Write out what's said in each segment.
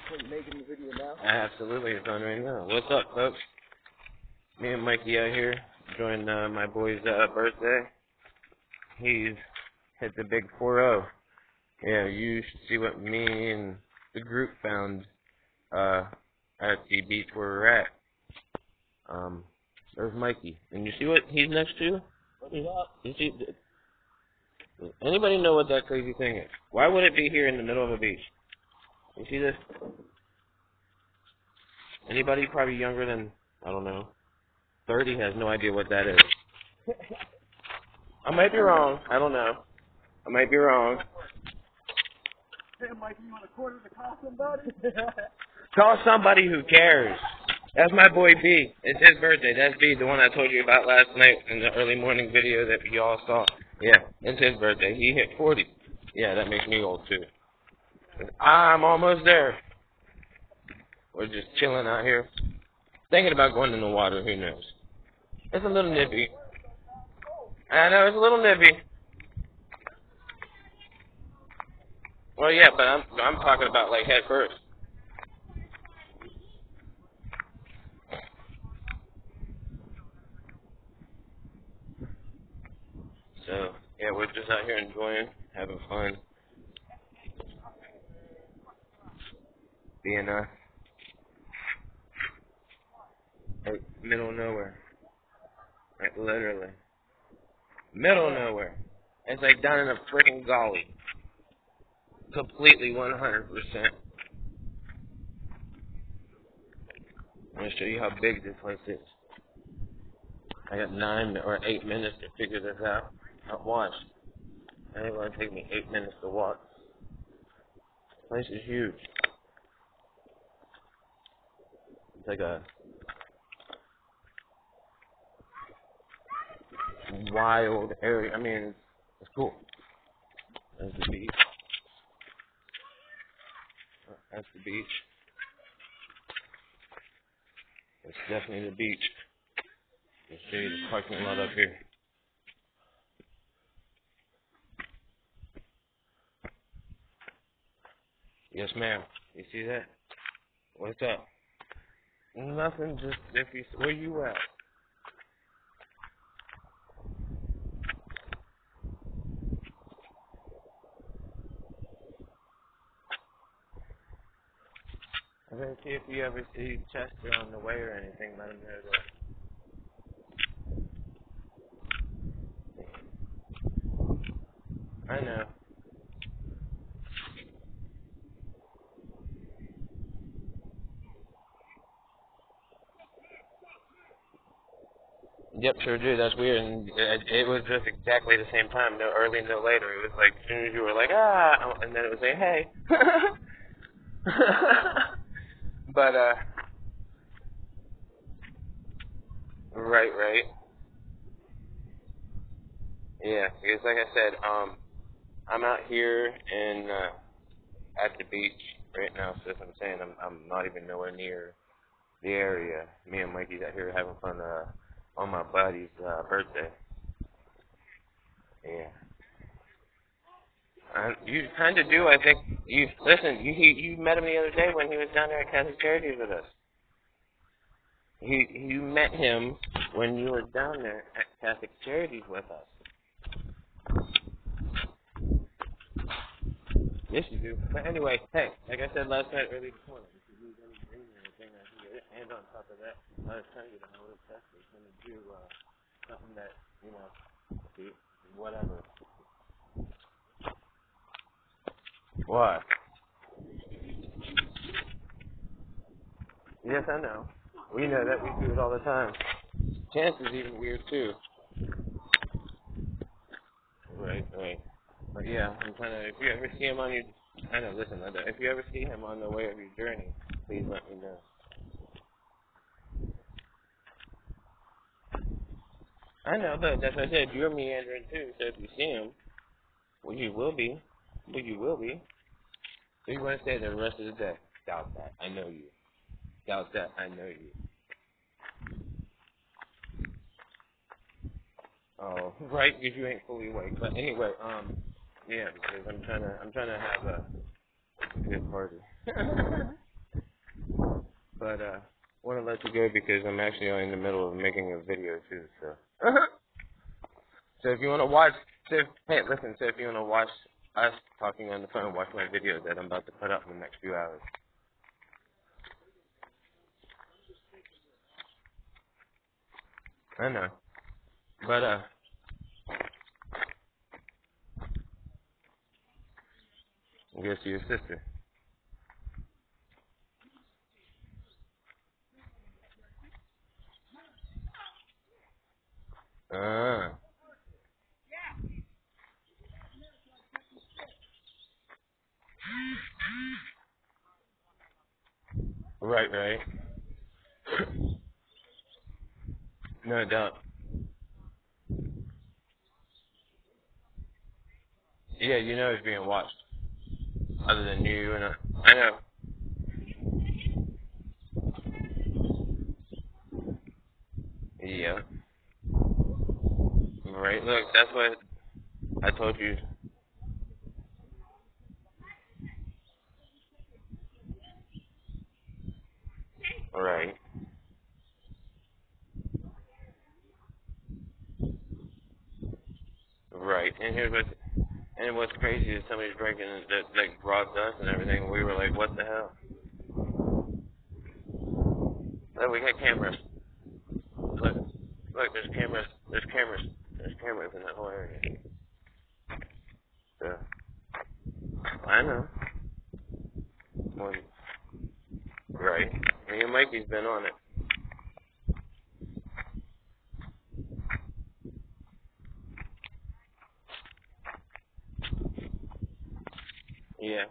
Are you making the video now? Absolutely, it's on right now. What's up, folks? Me and Mikey out here enjoying my boy's birthday. He's hit the big 4-0. Yeah, you should see what me and the group found at the beach where we're at. There's Mikey. And you see what he's next to? You see, anybody know what that crazy thing is? Why would it be here in the middle of a beach? You see this? Anybody probably younger than, I don't know, 30 has no idea what that is. I might be wrong. I don't know. I might be wrong. Hey, Mike, you want a quarter to call somebody? Call somebody who cares. That's my boy B. It's his birthday. That's B, the one I told you about last night in the early morning video that you all saw. Yeah, it's his birthday. He hit 40. Yeah, that makes me old too. I'm almost there. We're just chilling out here. Thinking about going in the water, who knows. It's a little nippy. I know, it's a little nippy. Well, yeah, but I'm talking about like head first. So, yeah, we're just out here enjoying, having fun, being us. Like, middle of nowhere. Like, literally. Middle of nowhere. It's like down in a freaking gully. Completely 100%. I'm going to show you how big this place is. I got 9 or 8 minutes to figure this out. Watch. It ain't going to take me 8 minutes to walk. This place is huge. It's like a wild area. I mean, it's cool. There's the beach. That's the beach. It's definitely the beach. You see the parking lot up here. Yes, ma'am. You see that? What's up? Nothing. Just if you. Where you at? I'm gonna see if you ever see Chester on the way or anything. Let him know that. I know. Yep, sure do. That's weird. And it was just exactly the same time. No early, no later. It was like as soon as you were like, ah, and then it would say, hey. But, right. Yeah, because like I said, I'm out here in, at the beach right now, so that's what I'm saying. I'm not even nowhere near the area. Me and Mikey's out here having fun, on my buddy's, birthday. Yeah. You kind of do, I think. Listen, you met him the other day when he was down there at Catholic Charities with us. You met him when you were down there at Catholic Charities with us. Yes, you do. But anyway, hey, like I said last night, early this morning, if you need any green or anything out here, and on top of that, I was telling you that my little test is going to do something that, you know, see, whatever. What? Yes, I know. We know that. We do it all the time. Chance is even weird, too. Right. But yeah, I'm trying to, if you ever see him on your, I know, listen, if you ever see him on the way of your journey, please let me know. I know, but that's what I said, you're meandering too, so if you see him, well, you will be. So you want to stay there the rest of the day? Doubt that. I know you. Doubt that. I know you. Oh, right, because you ain't fully awake. But anyway, yeah, because I'm trying to have a good party. But want to let you go because I'm actually in the middle of making a video too. So, so if you want to watch, hey, listen. So if you want to watch us talking on the phone, watch my video that I'm about to put up in the next few hours. I know, but I guess to your sister. Ah, right. No doubt. Yeah, you know it's being watched. Other than you and I know. Yeah. Right. Look, that's what I told you. Right. Right. And what's crazy is somebody's drinking that like robbed us and everything. We were like, what the hell? Look, we got cameras. Look, there's cameras. There's cameras in that whole area. So, I know. Well, right. Me and Mikey's been on it. Yeah.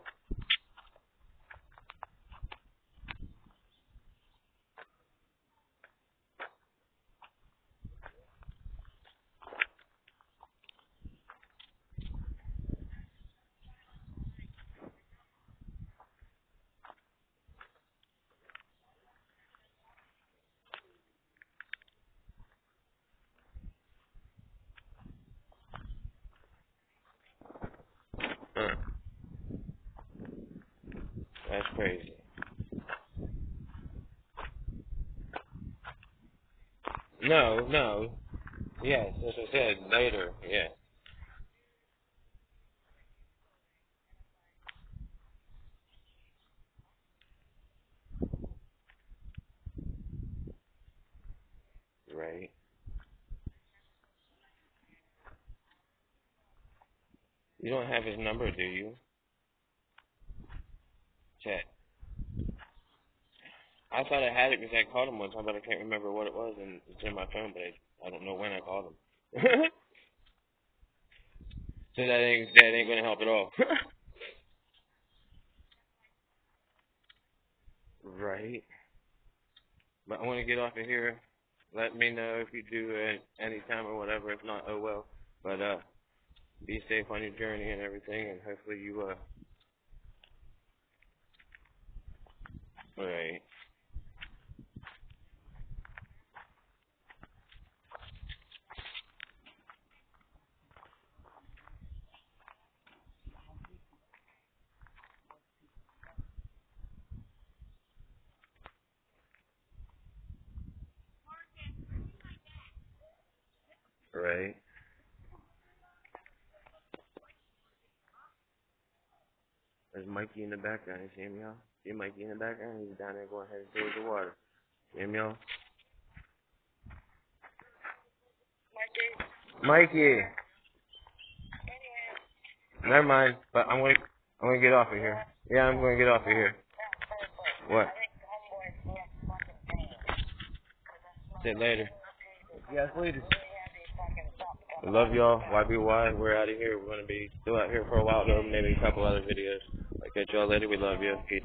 Uh, that's crazy. No. Yes, as I said, later. Yeah. Right. You don't have his number, do you? Chat. I thought I had it because I called him one time, but I can't remember what it was, and it's in my phone, but I don't know when I called him. So that ain't gonna help at all. Right. But I want to get off of here. Let me know if you do it any time or whatever. If not, oh well. But be safe on your journey and everything, and hopefully you right, right. There's Mikey in the background. You see him, y'all? See Mikey in the background? He's down there going headed towards the water. See him, y'all? Mikey. Never mind. But I'm gonna get off of here. Yeah, I'm gonna get off of here. What? Say it later. Yes, later. We love y'all. YBY. We're out of here. We're gonna be still out here for a while though. Maybe a couple other videos. I'll catch y'all later. We love you. Peace.